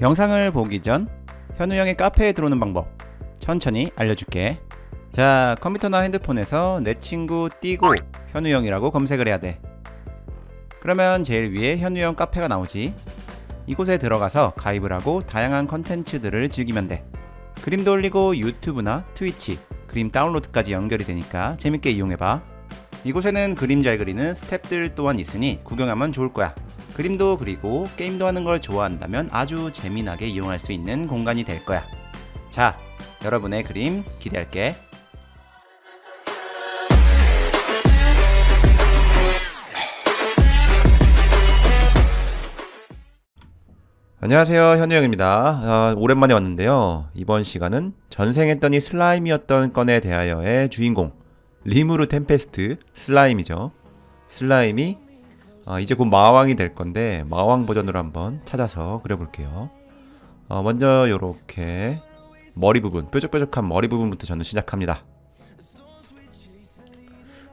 영상을 보기 전 현우 형의 카페에 들어오는 방법 천천히 알려줄게. 자, 컴퓨터나 핸드폰에서 내 친구 띄고 현우 형이라고 검색을 해야 돼. 그러면 제일 위에 현우 형 카페가 나오지. 이곳에 들어가서 가입을 하고 다양한 컨텐츠들을 즐기면 돼. 그림도 올리고 유튜브나 트위치, 그림 다운로드까지 연결이 되니까 재밌게 이용해봐. 이곳에는 그림 잘 그리는 스탭들 또한 있으니 구경하면 좋을 거야. 그림도 그리고 게임도 하는 걸 좋아한다면 아주 재미나게 이용할 수 있는 공간이 될 거야. 자, 여러분의 그림 기대할게. 안녕하세요, 현우형입니다. 오랜만에 왔는데요. 이번 시간은 전생했더니 슬라임이었던 건에 대하여의 주인공 리무르 템페스트 슬라임이죠. 슬라임이 이제 곧 마왕이 될 건데 마왕 버전으로 한번 찾아서 그려볼게요. 먼저 요렇게 머리 부분, 뾰족뾰족한 머리 부분부터 저는 시작합니다.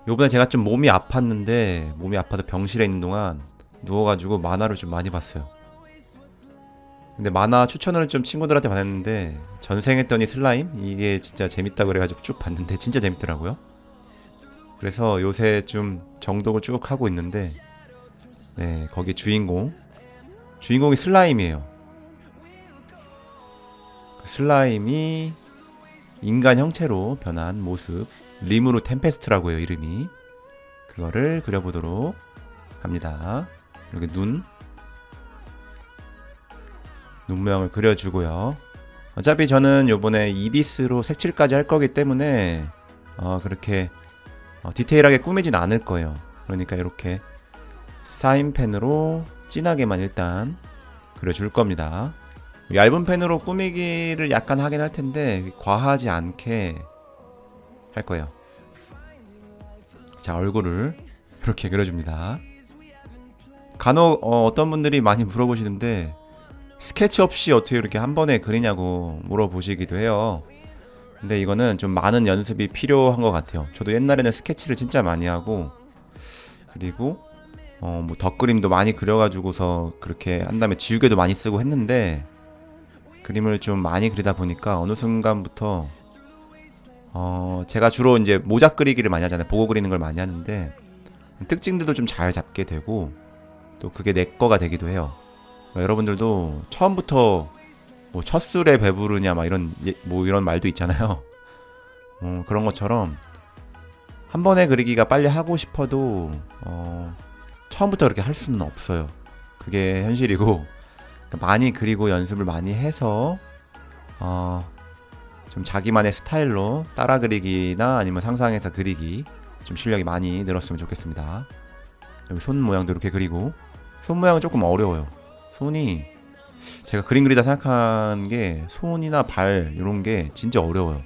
요번에 제가 좀 몸이 아팠는데 몸이 아파서 병실에 있는 동안 누워가지고 만화를 좀 많이 봤어요. 근데 만화 추천을 좀 친구들한테 받았는데 전생했더니 슬라임? 이게 진짜 재밌다고 그래가지고 쭉 봤는데 진짜 재밌더라고요. 그래서 요새 좀 정독을 쭉 하고 있는데 네, 거기 주인공이 슬라임이에요. 그 슬라임이 인간 형체로 변한 모습, 리무르 템페스트라고 해요, 이름이. 그거를 그려보도록 합니다. 여기 눈 모양을 그려주고요. 어차피 저는 요번에 이비스로 색칠까지 할 거기 때문에 그렇게 디테일하게 꾸미진 않을 거예요. 그러니까 이렇게 사인펜으로 진하게만 일단 그려줄 겁니다. 얇은 펜으로 꾸미기를 약간 하긴 할 텐데 과하지 않게 할 거예요. 자, 얼굴을 이렇게 그려줍니다. 간혹 어떤 분들이 많이 물어보시는데 스케치 없이 어떻게 이렇게 한 번에 그리냐고 물어보시기도 해요. 근데 이거는 좀 많은 연습이 필요한 것 같아요. 저도 옛날에는 스케치를 진짜 많이 하고 그리고 뭐 덧그림도 많이 그려가지고서 그렇게 한 다음에 지우개도 많이 쓰고 했는데 그림을 좀 많이 그리다 보니까 어느 순간부터 제가 주로 이제 모작 그리기를 많이 하잖아요. 보고 그리는 걸 많이 하는데 특징들도 좀 잘 잡게 되고 또 그게 내 거가 되기도 해요. 그러니까 여러분들도 처음부터 뭐 첫술에 배부르냐 막 이런 말도 있잖아요. 그런 것처럼 한 번에 그리기가 빨리 하고 싶어도 처음부터 그렇게 할 수는 없어요. 그게 현실이고 많이 그리고 연습을 많이 해서 좀 자기만의 스타일로 따라 그리기나 아니면 상상해서 그리기 좀 실력이 많이 늘었으면 좋겠습니다. 여기 손 모양도 이렇게 그리고 손 모양은 조금 어려워요. 손이 제가 그림 그리다 생각한 게 손이나 발 이런 게 진짜 어려워요.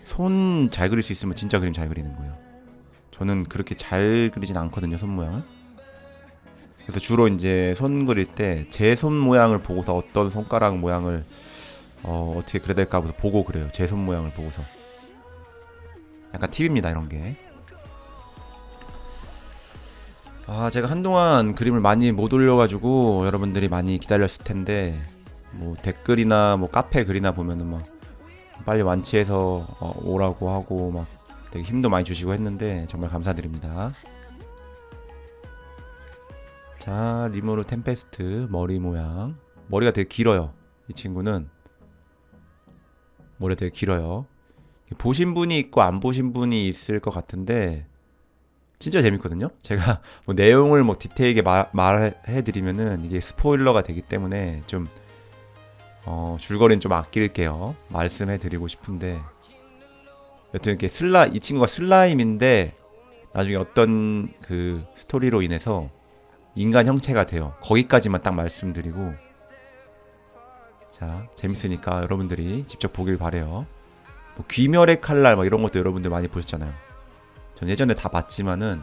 손 잘 그릴 수 있으면 진짜 그림 잘 그리는 거예요. 저는 그렇게 잘 그리진 않거든요, 손 모양을. 그래서 주로 이제 손 그릴 때 제 손 모양을 보고서 어떤 손가락 모양을 어떻게 그려야 될까 보고 그래요. 제 손 모양을 보고서. 약간 팁입니다, 이런 게. 제가 한동안 그림을 많이 못 올려가지고 여러분들이 많이 기다렸을 텐데 뭐 댓글이나 뭐 카페 글이나 보면은 막 빨리 완치해서 오라고 하고 막 되게 힘도 많이 주시고 했는데 정말 감사드립니다. 자, 리무르 템페스트 머리 모양. 머리가 되게 길어요. 이 친구는 머리가 되게 길어요. 보신 분이 있고 안 보신 분이 있을 것 같은데 진짜 재밌거든요. 제가 뭐 내용을 뭐 디테일하게 말해드리면은 이게 스포일러가 되기 때문에 좀 줄거리는 좀 아낄게요. 말씀해드리고 싶은데 여튼 이렇게 이 친구가 슬라임인데 나중에 어떤 그 스토리로 인해서 인간 형체가 돼요. 거기까지만 딱 말씀드리고 자, 재밌으니까 여러분들이 직접 보길 바래요. 뭐 귀멸의 칼날 막 이런 것도 여러분들 많이 보셨잖아요. 전 예전에 다 봤지만은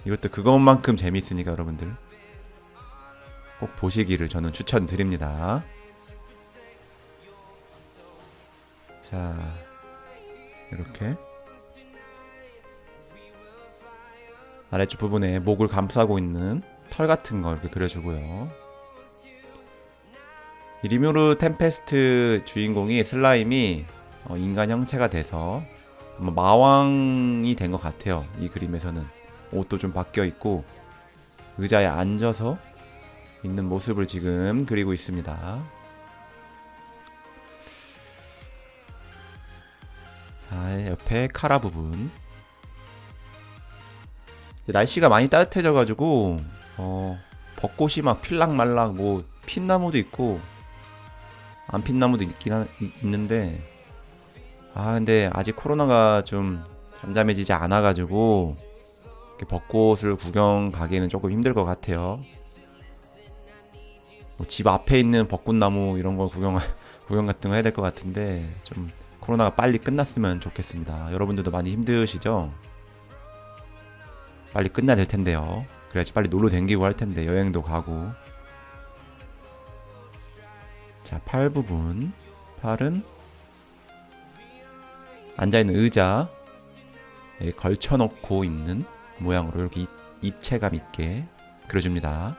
이것도 그것만큼 재밌으니까 여러분들 꼭 보시기를 저는 추천드립니다. 자, 이렇게 아래쪽 부분에 목을 감싸고 있는 털 같은 거 이렇게 그려주고요. 이 리뮤르 템페스트 주인공이 슬라임이 인간 형체가 돼서 마왕이 된 것 같아요. 이 그림에서는 옷도 좀 바뀌어 있고 의자에 앉아서 있는 모습을 지금 그리고 있습니다. 자, 옆에 카라 부분. 날씨가 많이 따뜻해져가지고 벚꽃이 막 필락말락 뭐 핀나무도 있고 안 핀나무도 있는데 근데 아직 코로나가 좀 잠잠해지지 않아가지고 벚꽃을 구경 가기에는 조금 힘들 것 같아요. 뭐 집 앞에 있는 벚꽃나무 이런 거 구경 같은 거 해야 될 것 같은데 좀 코로나가 빨리 끝났으면 좋겠습니다. 여러분들도 많이 힘드시죠? 빨리 끝나야 될 텐데요. 그래야지 빨리 놀러 댕기고 할 텐데 여행도 가고. 자, 팔 부분. 팔은 앉아있는 의자에 걸쳐놓고 있는 모양으로 이렇게 입체감 있게 그려줍니다.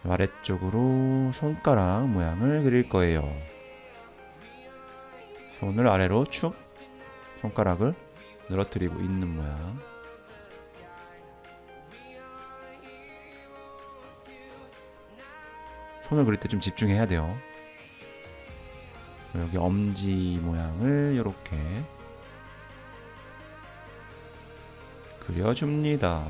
아래쪽으로 손가락 모양을 그릴 거예요. 손을 아래로 축 손가락을 늘어뜨리고 있는 모양. 손을 그릴 때 좀 집중해야 돼요. 여기 엄지 모양을 이렇게 그려줍니다.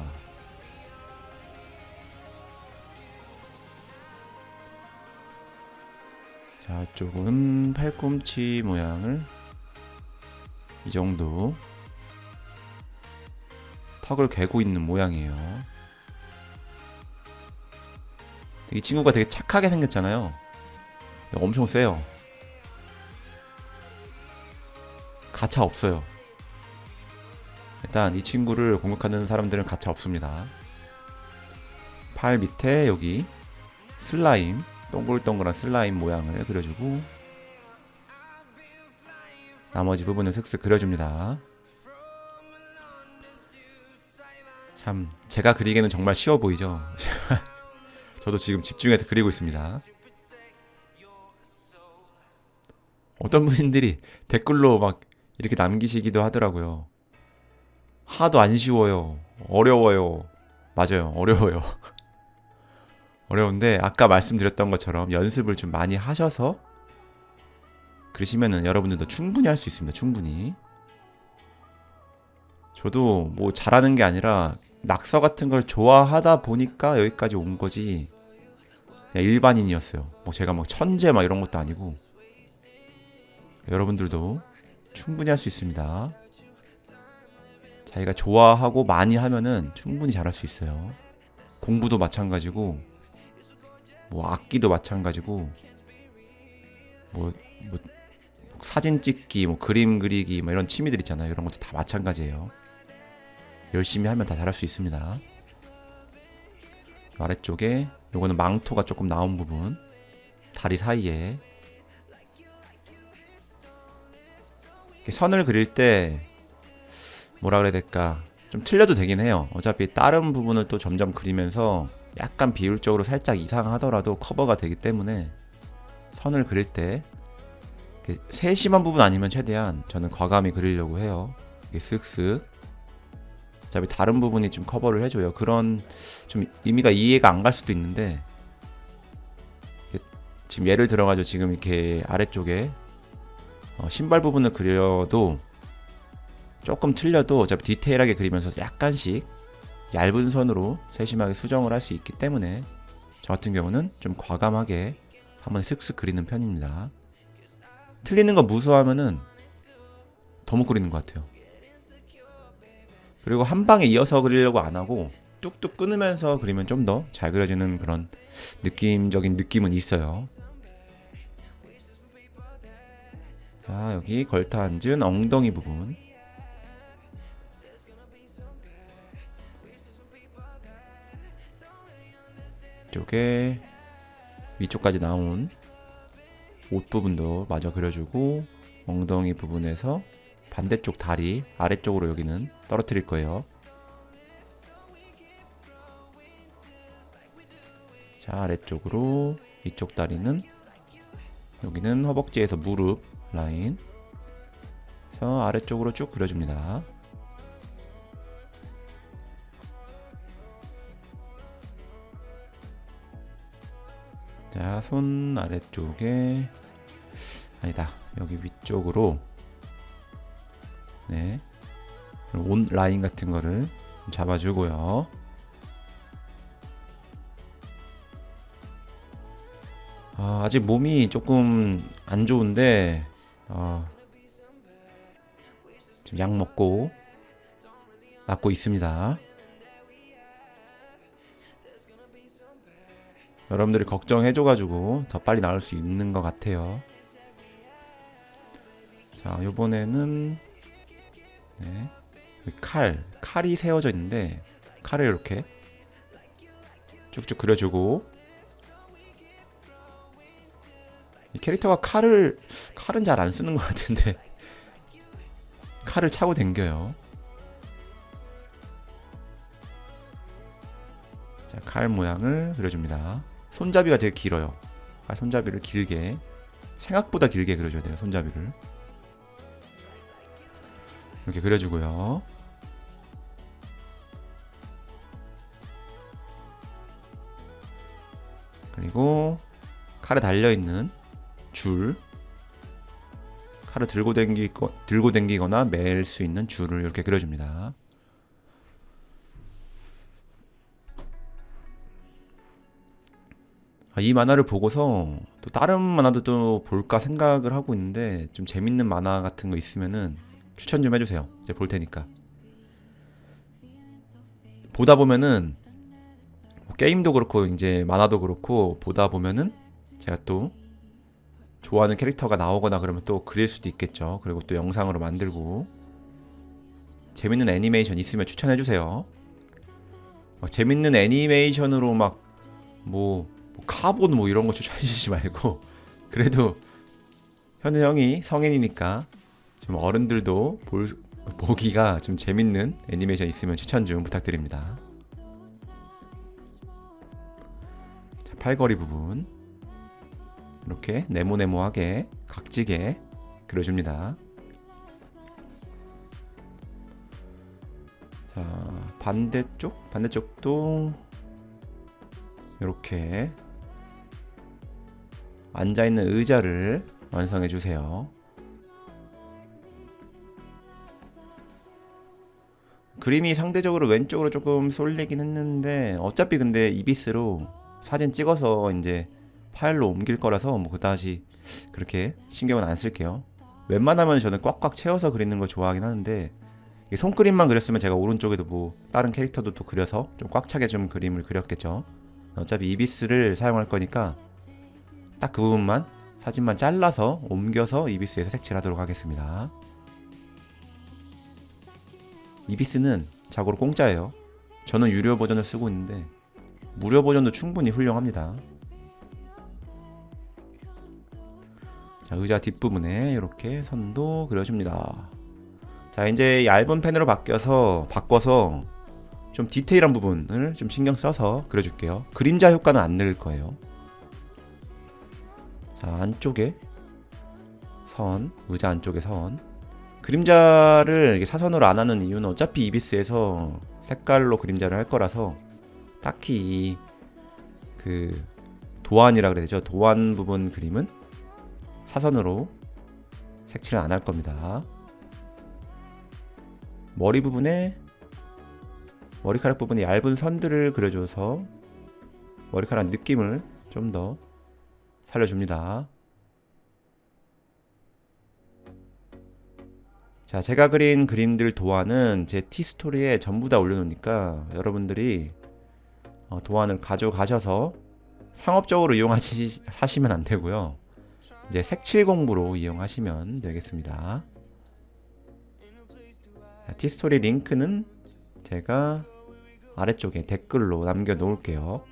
자, 이쪽은 팔꿈치 모양을 이 정도 턱을 괴고 있는 모양이에요. 이 친구가 되게 착하게 생겼잖아요. 엄청 세요. 가차 없어요. 일단 이 친구를 공격하는 사람들은 가차 없습니다. 팔 밑에 여기 슬라임, 동글동글한 슬라임 모양을 그려주고 나머지 부분을 슥슥 그려줍니다. 참 제가 그리기에는 정말 쉬워 보이죠? 저도 지금 집중해서 그리고 있습니다. 어떤 분들이 댓글로 막 이렇게 남기시기도 하더라고요. 하도 안 쉬워요. 어려워요. 맞아요. 어려워요. 어려운데 아까 말씀드렸던 것처럼 연습을 좀 많이 하셔서 그러시면은 여러분들도 충분히 할 수 있습니다. 충분히. 저도 뭐 잘하는 게 아니라 낙서 같은 걸 좋아하다 보니까 여기까지 온 거지 그냥 일반인이었어요. 뭐 제가 뭐 천재 막 이런 것도 아니고 여러분들도 충분히 할 수 있습니다. 자기가 좋아하고 많이 하면은 충분히 잘할 수 있어요. 공부도 마찬가지고 뭐 악기도 마찬가지고 뭐 사진 찍기, 뭐 그림 그리기, 뭐 이런 취미들 있잖아요. 이런 것도 다 마찬가지예요. 열심히 하면 다 잘할 수 있습니다. 아래쪽에 요거는 망토가 조금 나온 부분, 다리 사이에 이렇게 선을 그릴 때 뭐라 그래야 될까? 좀 틀려도 되긴 해요. 어차피 다른 부분을 또 점점 그리면서 약간 비율적으로 살짝 이상하더라도 커버가 되기 때문에 선을 그릴 때 세심한 부분 아니면 최대한 저는 과감히 그리려고 해요. 이게 슥슥. 어차피 다른 부분이 좀 커버를 해줘요. 그런 좀 의미가 이해가 안 갈 수도 있는데 지금 예를 들어가지고 지금 이렇게 아래쪽에 신발 부분을 그려도 조금 틀려도 어차피 디테일하게 그리면서 약간씩 얇은 선으로 세심하게 수정을 할 수 있기 때문에 저 같은 경우는 좀 과감하게 한번 슥슥 그리는 편입니다. 틀리는 거 무서워하면은 더 못 그리는 것 같아요. 그리고 한 방에 이어서 그리려고 안 하고 뚝뚝 끊으면서 그리면 좀 더 잘 그려지는 그런 느낌적인 느낌은 있어요. 자, 여기 걸터 앉은 엉덩이 부분. 이쪽에 위쪽까지 나온 옷 부분도 마저 그려주고 엉덩이 부분에서 반대쪽 다리 아래쪽으로 여기는 떨어뜨릴 거예요. 자, 아래쪽으로 이쪽 다리는, 여기는 허벅지에서 무릎 라인, 그래서 아래쪽으로 쭉 그려줍니다. 자, 손 아래쪽에, 아니다, 여기 위쪽으로, 네, 온 라인 같은 거를 잡아주고요. 아직 몸이 조금 안 좋은데, 지금 약 먹고 낫고 있습니다. 여러분들이 걱정해줘가지고 더 빨리 나을 수 있는 것 같아요. 자, 요번에는, 네, 칼이 세워져 있는데, 칼을 이렇게 쭉쭉 그려주고, 이 캐릭터가 칼은 잘 안 쓰는 것 같은데 칼을 차고 댕겨요. 자, 칼 모양을 그려줍니다. 손잡이가 되게 길어요. 손잡이를 길게, 생각보다 길게 그려줘야 돼요. 손잡이를 이렇게 그려주고요. 그리고 칼에 달려있는 줄, 칼을 들고 댕기거나 맬 수 있는 줄을 이렇게 그려줍니다. 이 만화를 보고서 또 다른 만화도 또 볼까 생각을 하고 있는데, 좀 재밌는 만화 같은 거 있으면은 추천 좀 해주세요. 이제 볼 테니까. 보다 보면은 게임도 그렇고 이제 만화도 그렇고 보다 보면은 제가 또 좋아하는 캐릭터가 나오거나 그러면 또 그릴 수도 있겠죠. 그리고 또 영상으로 만들고, 재밌는 애니메이션 있으면 추천해주세요. 재밌는 애니메이션으로 뭐 카본 뭐 이런 거 추천해주시지 말고, 그래도 현우 형이 성인이니까 좀 어른들도 보기가 좀 재밌는 애니메이션 있으면 추천 좀 부탁드립니다. 자, 팔걸이 부분 이렇게 네모네모하게 각지게 그려줍니다. 자, 반대쪽도 이렇게 앉아있는 의자를 완성해주세요. 그림이 상대적으로 왼쪽으로 조금 쏠리긴 했는데, 어차피 근데 이비스로 사진 찍어서 이제 파일로 옮길 거라서 뭐 그다지 그렇게 신경은 안 쓸게요. 웬만하면 저는 꽉꽉 채워서 그리는 걸 좋아하긴 하는데, 손그림만 그렸으면 제가 오른쪽에도 뭐 다른 캐릭터도 또 그려서 좀 꽉 차게 좀 그림을 그렸겠죠. 어차피 이비스를 사용할 거니까 딱 그 부분만 사진만 잘라서 옮겨서 이비스에서 색칠하도록 하겠습니다. 이비스는 자고로 공짜예요. 저는 유료 버전을 쓰고 있는데 무료 버전도 충분히 훌륭합니다. 자, 의자 뒷부분에 이렇게 선도 그려줍니다. 자, 이제 얇은 펜으로 바꿔서 좀 디테일한 부분을 좀 신경 써서 그려줄게요. 그림자 효과는 안 넣을 거예요. 자, 안쪽에 선, 의자 안쪽에 선. 그림자를 이렇게 사선으로 안 하는 이유는 어차피 이비스에서 색깔로 그림자를 할 거라서 딱히 그 도안이라 그래야 되죠. 도안 부분 그림은 사선으로 색칠을 안 할 겁니다. 머리카락 부분에 얇은 선들을 그려줘서 머리카락 느낌을 좀 더 살려줍니다. 자, 제가 그린 그림들 도안은 제 티스토리에 전부 다 올려놓으니까 여러분들이 도안을 가져가셔서 상업적으로 하시면 안 되고요. 이제 색칠 공부로 이용하시면 되겠습니다. 자, 티스토리 링크는 제가 아래쪽에 댓글로 남겨 놓을게요.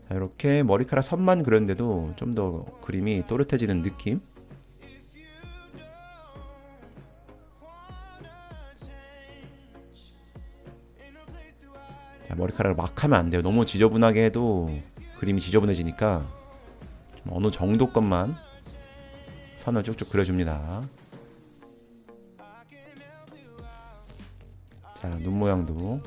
자, 이렇게 머리카락 선만 그렸는데도 좀 더 그림이 또렷해지는 느낌. 자, 머리카락을 막 하면 안 돼요. 너무 지저분하게 해도 그림이 지저분해지니까 좀 어느 정도 것만 선을 쭉쭉 그려줍니다. 자, 눈 모양도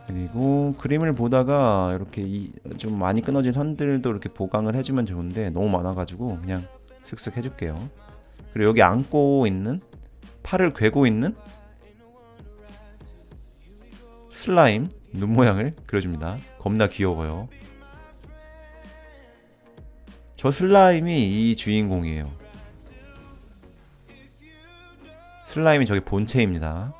그리고 그림을 보다가 이렇게 좀 많이 끊어진 선들도 이렇게 보강을 해주면 좋은데 너무 많아가지고 그냥 슥슥 해줄게요. 그리고 여기 안고 있는, 팔을 괴고 있는 슬라임 눈 모양을 그려줍니다. 겁나 귀여워요. 저 슬라임이 이 주인공이에요. 슬라임이 저기 본체입니다.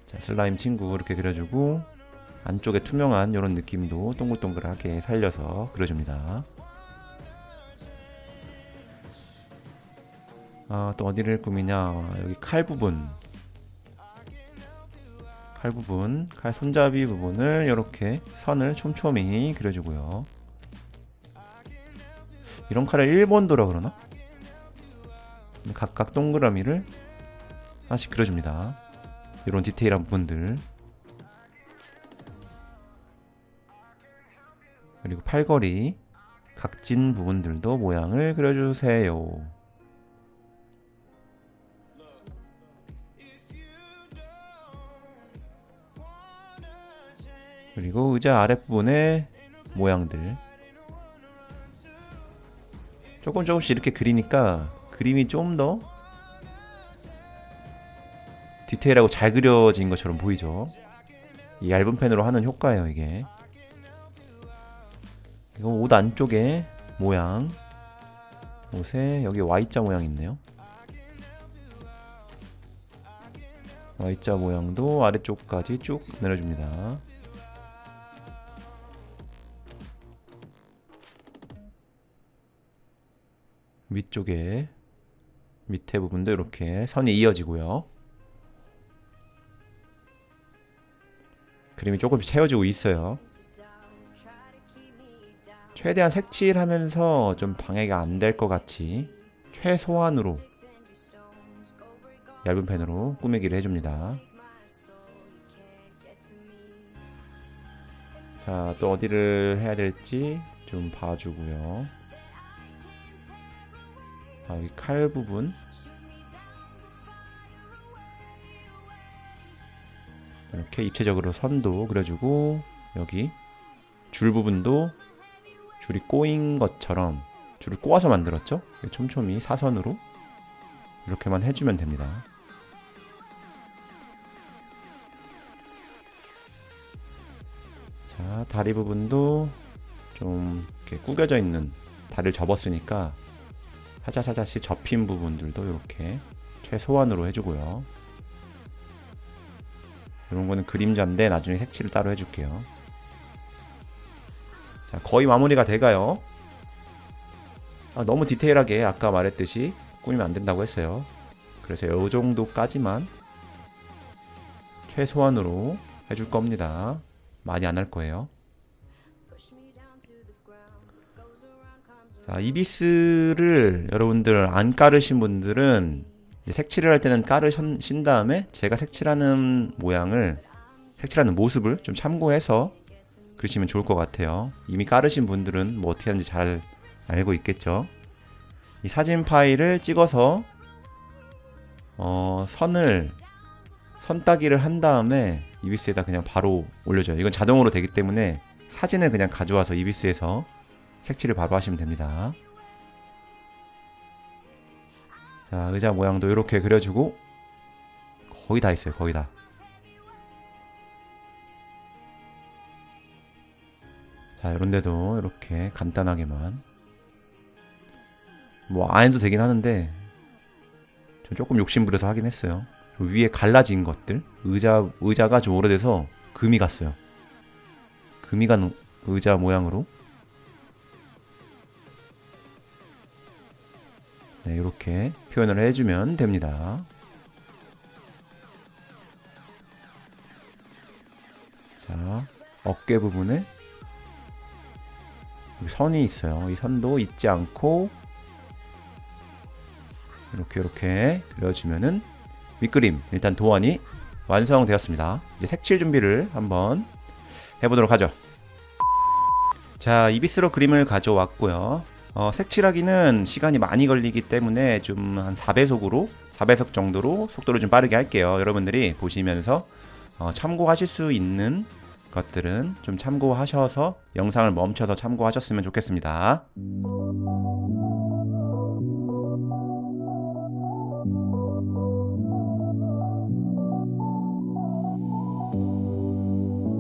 자, 슬라임 친구 이렇게 그려주고 안쪽에 투명한 이런 느낌도 동글동글하게 살려서 그려줍니다. 또 어디를 꾸미냐, 여기 칼 부분, 칼 손잡이 부분을 이렇게 선을 촘촘히 그려주고요. 이런 칼을 일본도라 그러나? 각각 동그라미를 하나씩 그려줍니다. 이런 디테일한 부분들, 그리고 팔걸이 각진 부분들도 모양을 그려주세요. 그리고 의자 아랫부분의 모양들 조금씩 이렇게 그리니까 그림이 좀 더 디테일하고 잘 그려진 것처럼 보이죠. 이 얇은 펜으로 하는 효과예요, 이게. 이거 옷 안쪽에 모양, 옷에 여기 Y자 모양 있네요. Y자 모양도 아래쪽까지 쭉 내려줍니다. 위쪽에 밑에 부분도 이렇게 선이 이어지고요. 그림이 조금씩 채워지고 있어요. 최대한 색칠하면서 좀 방해가 안 될 것 같이 최소한으로 얇은 펜으로 꾸미기를 해줍니다. 자, 또 어디를 해야 될지 좀 봐주고요. 여기 칼 부분, 이렇게 입체적으로 선도 그려주고, 여기 줄 부분도 줄이 꼬인 것처럼 줄을 꼬아서 만들었죠? 촘촘히 사선으로 이렇게만 해주면 됩니다. 자, 다리 부분도 좀 이렇게 구겨져 있는, 다리를 접었으니까 사자사자씩 접힌 부분들도 이렇게 최소한으로 해주고요. 이런 거는 그림자인데 나중에 색칠을 따로 해줄게요. 자, 거의 마무리가 돼가요. 너무 디테일하게 아까 말했듯이 꾸미면 안 된다고 했어요. 그래서 이 정도까지만 최소한으로 해줄 겁니다. 많이 안 할 거예요. 자, 이비스를 여러분들 안 깔으신 분들은 색칠을 할 때는 깔으신 다음에 제가 색칠하는 모양을, 색칠하는 모습을 좀 참고해서 그리시면 좋을 것 같아요. 이미 깔으신 분들은 뭐 어떻게 하는지 잘 알고 있겠죠. 이 사진 파일을 찍어서 선 따기를 한 다음에 이비스에다 그냥 바로 올려줘요. 이건 자동으로 되기 때문에 사진을 그냥 가져와서 이비스에서 색칠을 바로 하시면 됩니다. 자, 의자 모양도 이렇게 그려주고 거의 다 있어요. 거의 다. 자, 이런 데도 이렇게 간단하게만 뭐 안 해도 되긴 하는데 저 조금 욕심부려서 하긴 했어요. 위에 갈라진 것들, 의자가 좀 오래돼서 금이 갔어요. 금이 간 의자 모양으로 네, 이렇게 표현을 해주면 됩니다. 자, 어깨 부분에 여기 선이 있어요. 이 선도 잊지 않고 이렇게 그려주면은 밑그림 일단 도안이 완성되었습니다. 이제 색칠 준비를 한번 해보도록 하죠. 자, 이비스로 그림을 가져왔고요. 색칠하기는 시간이 많이 걸리기 때문에 좀 한 4배속 정도로 속도를 좀 빠르게 할게요. 여러분들이 보시면서 참고하실 수 있는 것들은 좀 참고하셔서 영상을 멈춰서 참고하셨으면 좋겠습니다.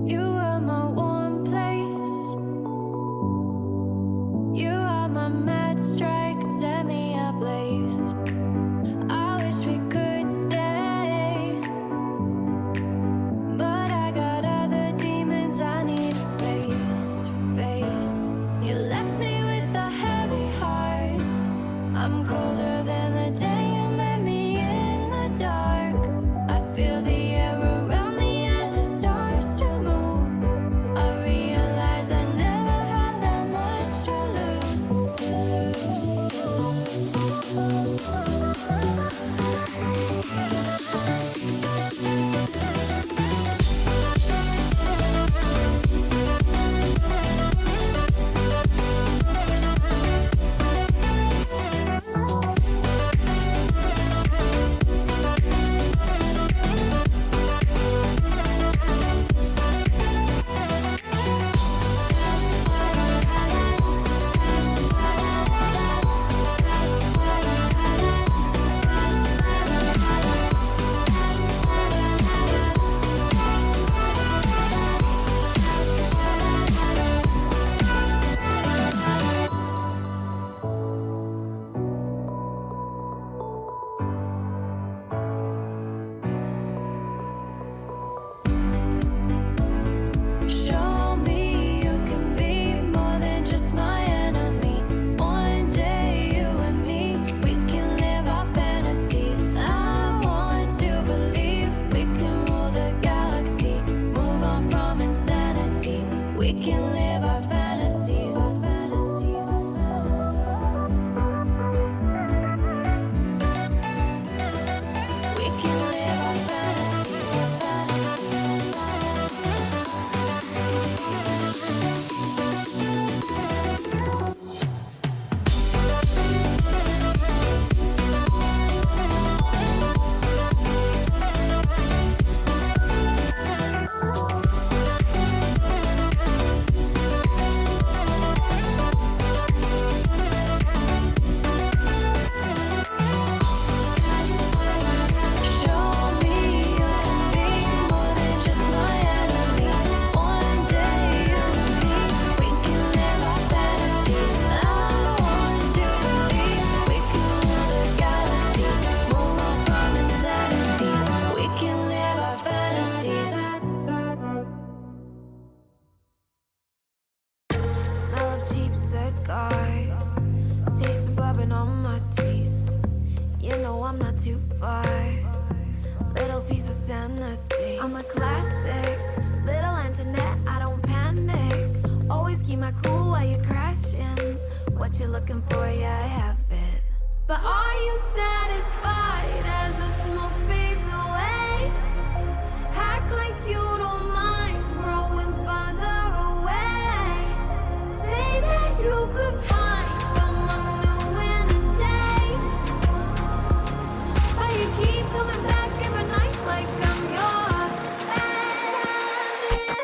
You are my warm place. You are my matchstrike, set me ablaze. I wish we could stay, but I got other demons I need face to face. You left me with a heavy heart. I'm colder than the day you met me in the dark. I feel the air around me as it starts to move. I realize I never had that much to lose. Show me you can be more than just my enemy. One day you and me, we can live our fantasies. I want to believe we can rule the galaxy, move on from insanity. We can live our fantasies. We can live our Show me you can be more than just my enemy. One day you and me, we can live our fantasies. I want to believe we can rule the galaxy, move on from insanity. We can live our fantasies. Smell of cheap cigars, taste of bourbon on my teeth. You know I'm not too far. Little piece of sanity. I'm a classic, little Antoinette. I don't panic. Always keep my cool while you're crashing. What you looking for? Yeah, I have it. But are you satisfied as the smoke fades away? Act like you don't mind growing farther away. Say that you could find someone new in a day. Why you keep coming back every night like I'm your bad habit?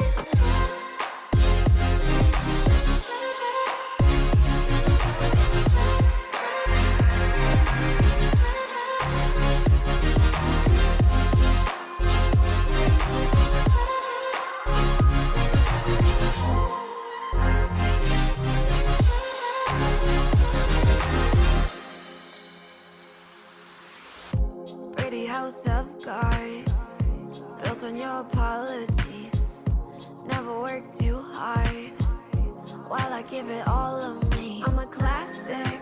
Pretty house of cards, built on your apologies. Never worked too hard, while I give it all of me. I'm a classic,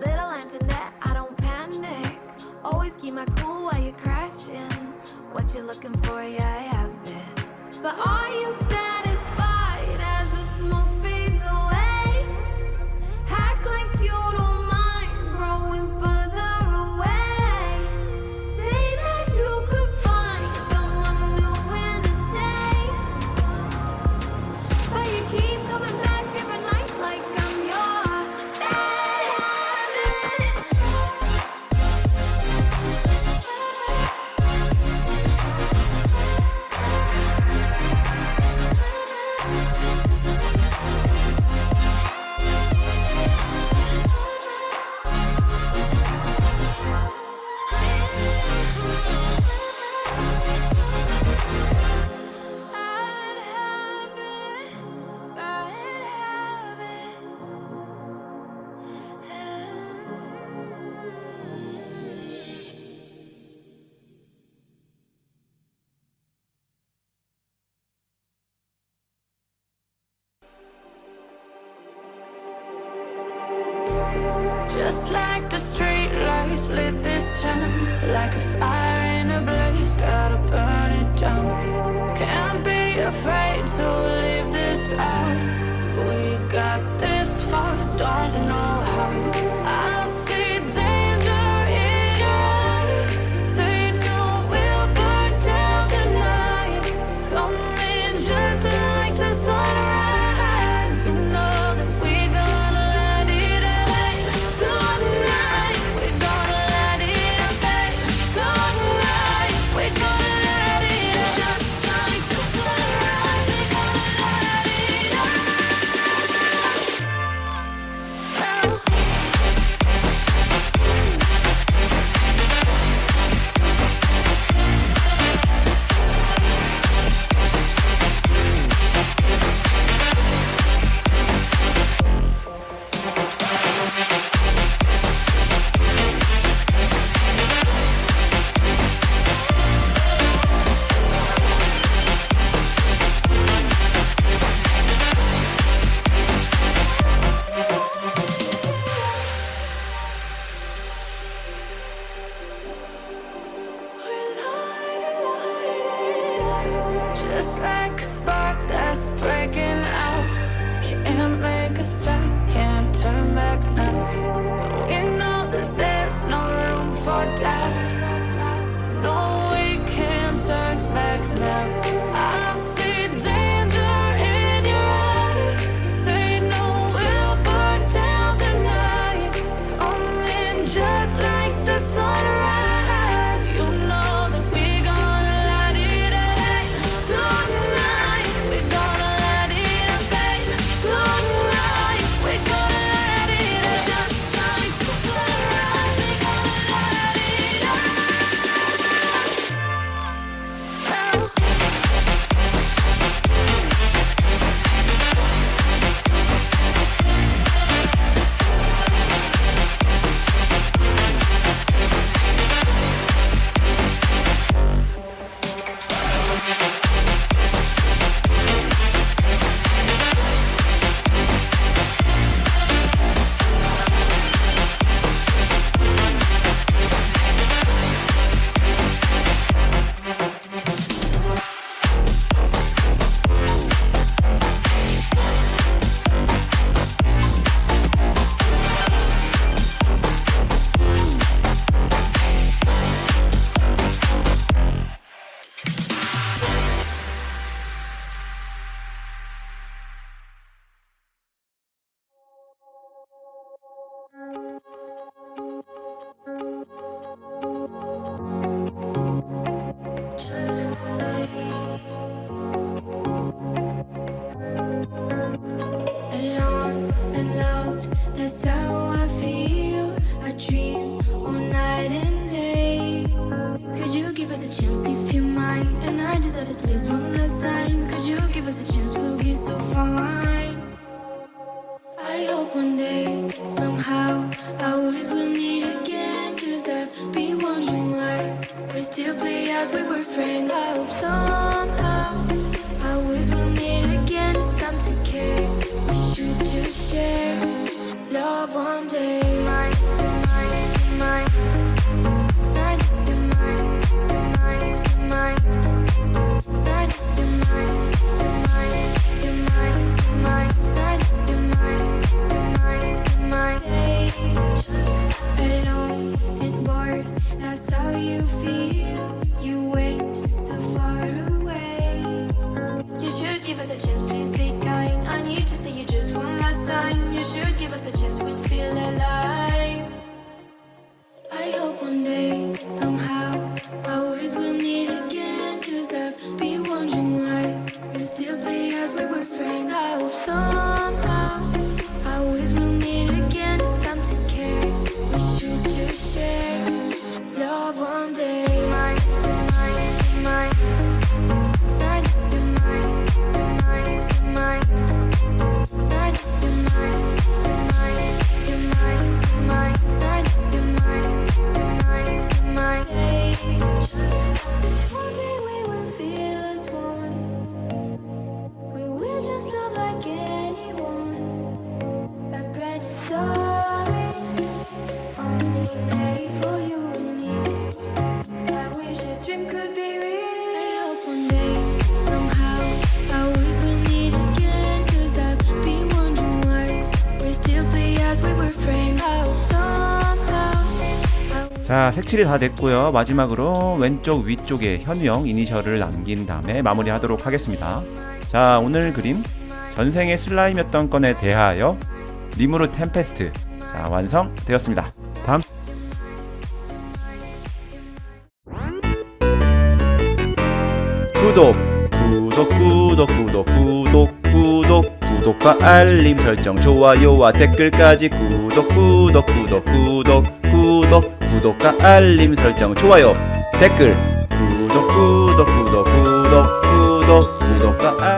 little Antoinette. I don't panic. Always keep my cool while you're crashing. What you looking for? Yeah, I have it. But are you satisfied as the smoke fades away? Just like the street lights lit this town, like a fire in a blaze, gotta burn it down. Can't be afraid to leave this out. We got this far, don't know how. I see danger in your eyes. They know we'll burn down the night. Coming just like the sunrise. You know that we gonna let it rain tonight. We gonna let it rain tonight. We gonna let it just like the sunrise. We gonna let it rain. Just like a spark that's breaking out. Can't make a stop, can't turn back now. We know that there's no room for doubt. No, we can't turn back now. I see danger in your eyes. They know we'll burn down the night. Coming just like the sunrise. You know that we gonna let it rain tonight. We gonna let it rain tonight. We gonna let it just like the sunrise. We gonna let it rain. Just one day alone and loved, that's how I feel. I dream all night and day. Could you give us a chance if you mind? And I deserve it, please, one last time. Could you give us a chance, we'll be so fine. I hope one day, somehow, I always will meet again. Cause I've been wondering why we still play as we were friends. I hope somehow, I always will meet again. It's time to care, we should just share love one day. Mine, mine, mine. Night, you're mine, you're mine, you're mine. Night, you're mine, you're mine, you're mine, you're mine. Night, you're mine, you're mine, you're mine. Day, just alone and bored, that's how you feel. You went so far away. You should give us a chance, please be kind. I need to see you just one last time. You should give us a chance, we'll feel alive. I hope one day, somehow, I always will meet again. Cause I've been wondering why we still play as we were friends. I hope somehow, I always will meet again. It's time to care, we should just share love one day. Mine, mine, mine. Night, you're mine, you're mine, you're mine. Night, you're mine, you're mine, you're mine, you're we were framed. Somehow 자, 색칠이 다 됐고요. 마지막으로 왼쪽 위쪽에 현우형 이니셜을 남긴 다음에 마무리하도록 하겠습니다. 자, 오늘 그림 전생의 슬라임이었던 건에 대하여 리무르 템페스트, 자, 완성되었습니다. 다음 구독과 알림 설정, 좋아요와 댓글까지 구독과 알림 설정, 좋아요, 댓글, 구독과